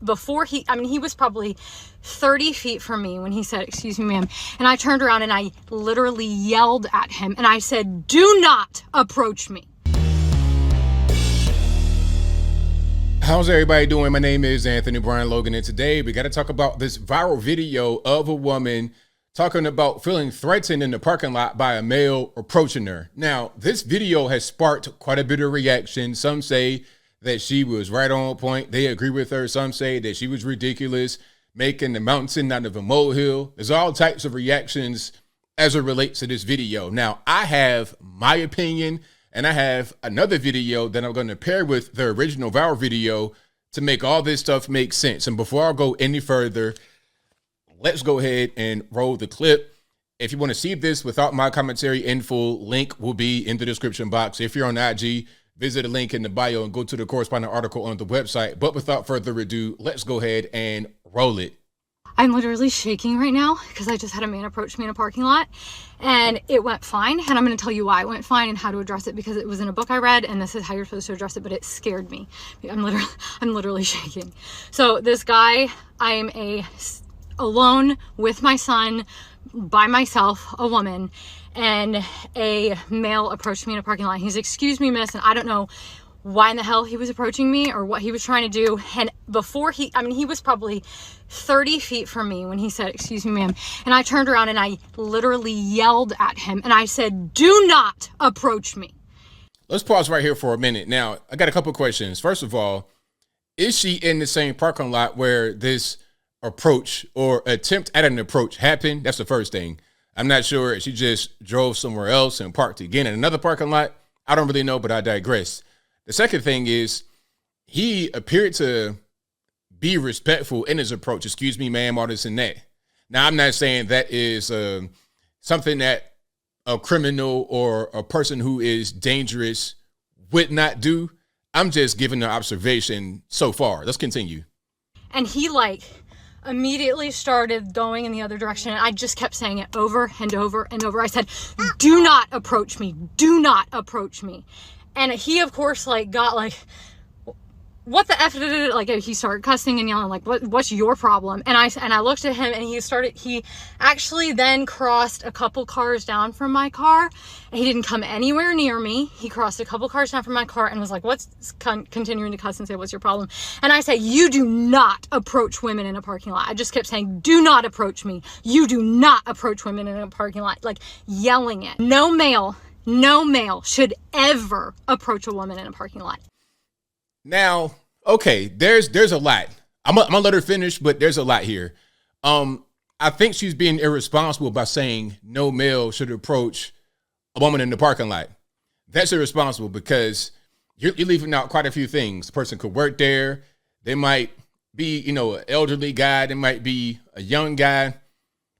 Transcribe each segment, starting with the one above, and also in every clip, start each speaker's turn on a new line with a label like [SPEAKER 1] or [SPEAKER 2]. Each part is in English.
[SPEAKER 1] before he was probably 30 feet from me when he said, "Excuse me, ma'am." And I turned around and I literally yelled at him and I said, "Do not approach me."
[SPEAKER 2] How's everybody doing? My name is Anthony Brian Logan, and today we got to talk about this viral video of a woman talking about feeling threatened in the parking lot by a male approaching her. Now, this video has sparked quite a bit of reaction. Some say that she was right on point. They agree with her. Some say that she was ridiculous, making the mountain out of a molehill. There's all types of reactions as it relates to this video. Now, I have my opinion, and I have another video that I'm going to pair with the original viral video to make all this stuff make sense. And before I go any further, let's go ahead and roll the clip. If you want to see this without my commentary in full, link will be in the description box. If you're on IG, visit the link in the bio and go to the corresponding article on the website. But without further ado, let's go ahead and roll it.
[SPEAKER 1] I'm literally shaking right now because I just had a man approach me in a parking lot and it went fine. And I'm going to tell you why it went fine and how to address it, because it was in a book I read and this is how you're supposed to address it, but it scared me. I'm literally shaking. So this guy, I'm alone with my son, by myself, a woman, and a male approached me in a parking lot. He's, "Excuse me, miss," and I don't know why in the hell he was approaching me or what he was trying to do. And before he was probably 30 feet from me when he said, "Excuse me, ma'am." And I turned around and I literally yelled at him and I said, "Do not approach me."
[SPEAKER 2] Let's pause right here for a minute. Now, I got a couple questions. First of all, is she in the same parking lot where this approach or attempt at an approach happened? That's the first thing. I'm not sure if she just drove somewhere else and parked again in another parking lot. I don't really know, but I digress. The second thing is he appeared to be respectful in his approach. "Excuse me, ma'am," all this and that. Now, I'm not saying that is something that a criminal or a person who is dangerous would not do. I'm just giving an observation so far. Let's continue.
[SPEAKER 1] And he immediately started going in the other direction. And I just kept saying it over and over and over. I said, "Do not approach me. Do not approach me." And he, of course, got "What the F?" He started cussing and yelling, what's your problem? And I looked at him and he actually then crossed a couple cars down from my car. He didn't come anywhere near me. He crossed a couple cars down from my car and was like, continuing to cuss and say, "What's your problem?" And I said, "You do not approach women in a parking lot." I just kept saying, "Do not approach me. You do not approach women in a parking lot," yelling it. No male should ever approach a woman in a parking lot.
[SPEAKER 2] Now, okay, there's a lot. I'm gonna let her finish, but there's a lot here. I think she's being irresponsible by saying no male should approach a woman in the parking lot. That's irresponsible because you're leaving out quite a few things. The person could work there. They might be, an elderly guy. They might be a young guy.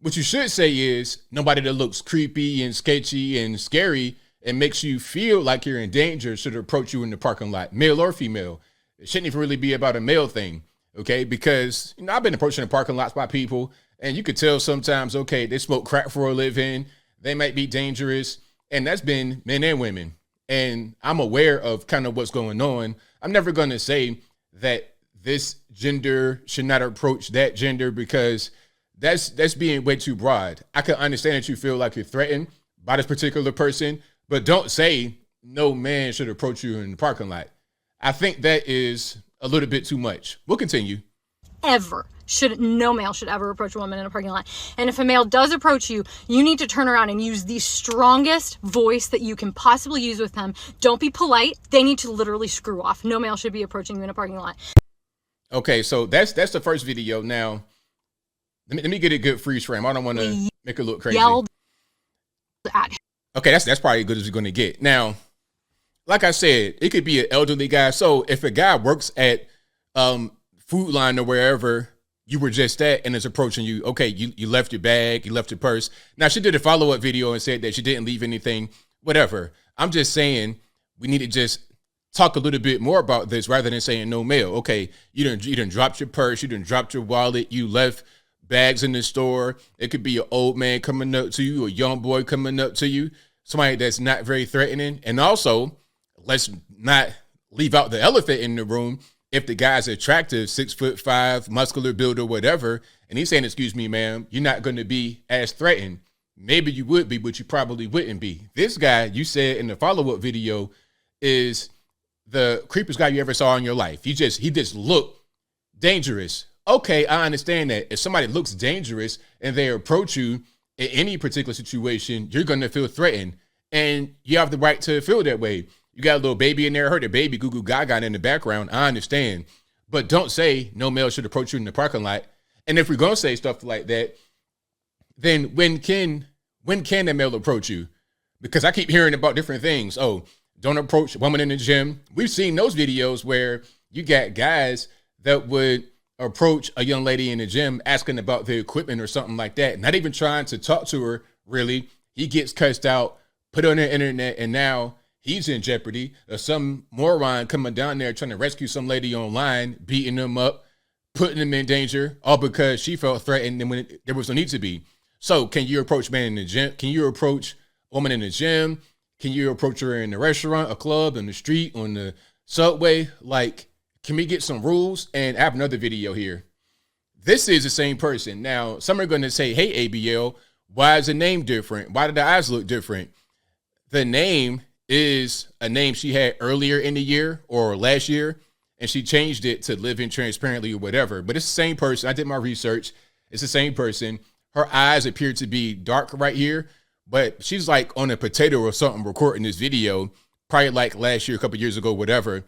[SPEAKER 2] What you should say is nobody that looks creepy and sketchy and scary and makes you feel like you're in danger should approach you in the parking lot, male or female. It shouldn't even really be about a male thing, okay? Because, I've been approaching the parking lots by people, and you could tell sometimes, okay, they smoke crack for a living. They might be dangerous, and that's been men and women. And I'm aware of kind of what's going on. I'm never going to say that this gender should not approach that gender because that's being way too broad. I can understand that you feel like you're threatened by this particular person, but don't say no man should approach you in the parking lot. I think that is a little bit too much. We'll continue.
[SPEAKER 1] No male should ever approach a woman in a parking lot. And if a male does approach you, you need to turn around and use the strongest voice that you can possibly use with them. Don't be polite. They need to literally screw off. No male should be approaching you in a parking lot.
[SPEAKER 2] Okay, so that's the first video. Now, let me get a good freeze frame. I don't want to make it look crazy.
[SPEAKER 1] Yelled at him.
[SPEAKER 2] Okay, that's probably as good as you're going to get. Now, like I said, it could be an elderly guy. So if a guy works at Food Line or wherever you were just at and is approaching you, okay, you left your bag, you left your purse. Now, she did a follow-up video and said that she didn't leave anything, whatever. I'm just saying we need to just talk a little bit more about this rather than saying no mail. Okay, you done dropped your purse, you done dropped your wallet, you left bags in the store. It could be an old man coming up to you, a young boy coming up to you, somebody that's not very threatening. And also, let's not leave out the elephant in the room. if the guy's attractive, 6'5", muscular build or whatever, and he's saying, excuse me, ma'am, you're not going to be as threatened. Maybe you would be, but you probably wouldn't be. This guy, you said in the follow-up video, is the creepiest guy you ever saw in your life. He just looked dangerous. Okay, I understand that. If somebody looks dangerous and they approach you in any particular situation, you're going to feel threatened. And you have the right to feel that way. You got a little baby in there. I heard a baby goo goo gaga in the background. I understand. But don't say no male should approach you in the parking lot. And if we're going to say stuff like that, then when can the male approach you? Because I keep hearing about different things. Oh, don't approach a woman in the gym. We've seen those videos where you got guys that would approach a young lady in the gym asking about the equipment or something like that. Not even trying to talk to her, really. He gets cussed out, put on the internet, and now he's in jeopardy. Or some moron coming down there trying to rescue some lady online, beating them up, putting them in danger, all because she felt threatened and when there was no need to be. So can you approach man in the gym? Can you approach a woman in the gym? Can you approach her in the restaurant, a club, in the street, on the subway? Like, can we get some rules? And I have another video here. This is the same person. Now, some are going to say, hey, ABL, why is the name different? Why did the eyes look different? The name is a name she had earlier in the year or last year, and she changed it to Living Transparently or whatever. But it's the same person. I did my research. It's the same person. Her eyes appear to be dark right here, but she's like on a potato or something recording this video, probably like last year, a couple years ago, whatever.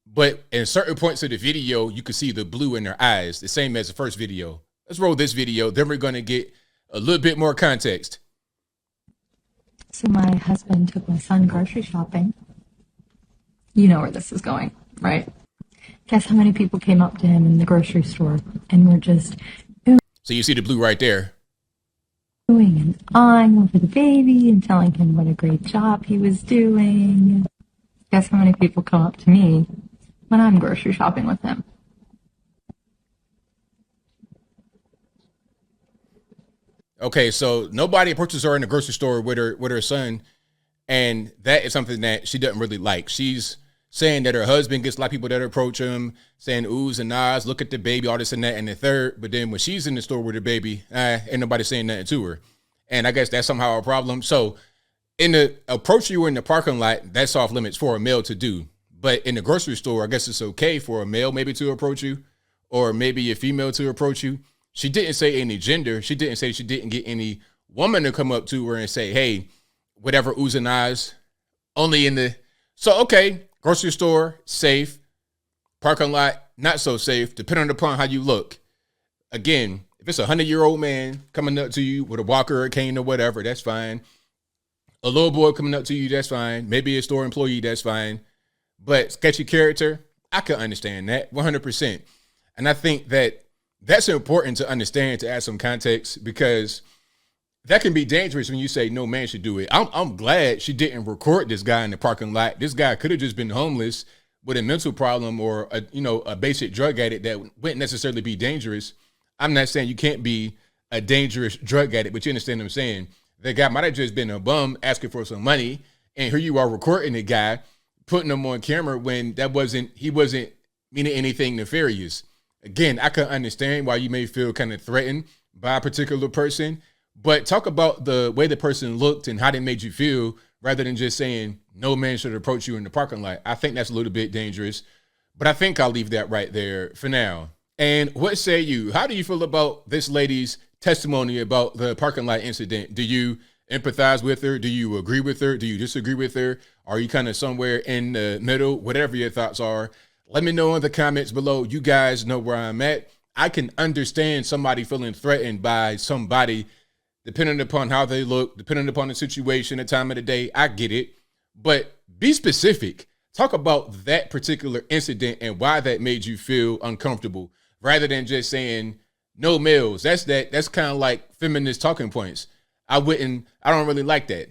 [SPEAKER 2] But in certain points of the video, you can see the blue in her eyes, the same as the first video. Let's roll this video. Then we're going to get a little bit more context.
[SPEAKER 3] So my husband took my son grocery shopping. You know where this is going, right? Guess how many people came up to him in the grocery store and were just
[SPEAKER 2] So you see the blue right there.
[SPEAKER 3] oohing and awing over the baby and telling him what a great job he was doing. Guess how many people come up to me when I'm grocery shopping with him?
[SPEAKER 2] Okay, so nobody approaches her in the grocery store with her son, and that is something that she doesn't really like. She's saying that her husband gets a lot of people that approach him, saying oohs and ahs, look at the baby, all this and that, and the third. But then when she's in the store with her baby, ain't nobody saying nothing to her. And I guess that's somehow a problem. So in the approach you in the parking lot, that's off limits for a male to do. But in the grocery store, I guess it's okay for a male maybe to approach you, or maybe a female to approach you. She didn't say any gender. She didn't say she didn't get any woman to come up to her and say, hey, whatever oohs and ahs, only in the... So, okay, grocery store, safe. Parking lot, not so safe, depending upon how you look. Again, if it's a 100-year-old man coming up to you with a walker or a cane or whatever, that's fine. A little boy coming up to you, that's fine. Maybe a store employee, that's fine. But sketchy character, I can understand that 100%. And I think that that's important to understand, to add some context, because that can be dangerous when you say no man should do it. I'm glad she didn't record this guy in the parking lot. This guy could have just been homeless with a mental problem or a basic drug addict that wouldn't necessarily be dangerous. I'm not saying you can't be a dangerous drug addict, but you understand what I'm saying. The guy might have just been a bum asking for some money, and here you are recording the guy, putting him on camera when he wasn't meaning anything nefarious. Again, I can understand why you may feel kind of threatened by a particular person, but talk about the way the person looked and how they made you feel rather than just saying no man should approach you in the parking lot. I think that's a little bit dangerous, but I think I'll leave that right there for now. And what say you? How do you feel about this lady's testimony about the parking lot incident? Do you empathize with her? Do you agree with her? Do you disagree with her? Are you kind of somewhere in the middle? Whatever your thoughts are, let me know in the comments below. You guys know where I'm at. I can understand somebody feeling threatened by somebody depending upon how they look, depending upon the situation, the time of the day. I get it. But be specific. Talk about that particular incident and why that made you feel uncomfortable, rather than just saying no males. That's kind of like feminist talking points. I don't really like that.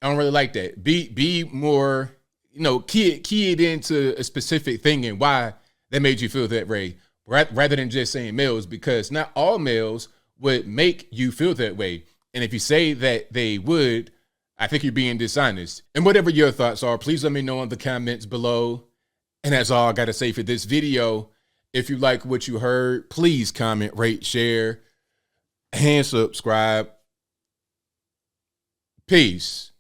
[SPEAKER 2] I don't really like that. Be more, key it into a specific thing and why that made you feel that way, rather than just saying males, because not all males would make you feel that way. And if you say that they would, I think you're being dishonest. And whatever your thoughts are, please let me know in the comments below. And that's all I got to say for this video. If you like what you heard, please comment, rate, share, and subscribe. Peace.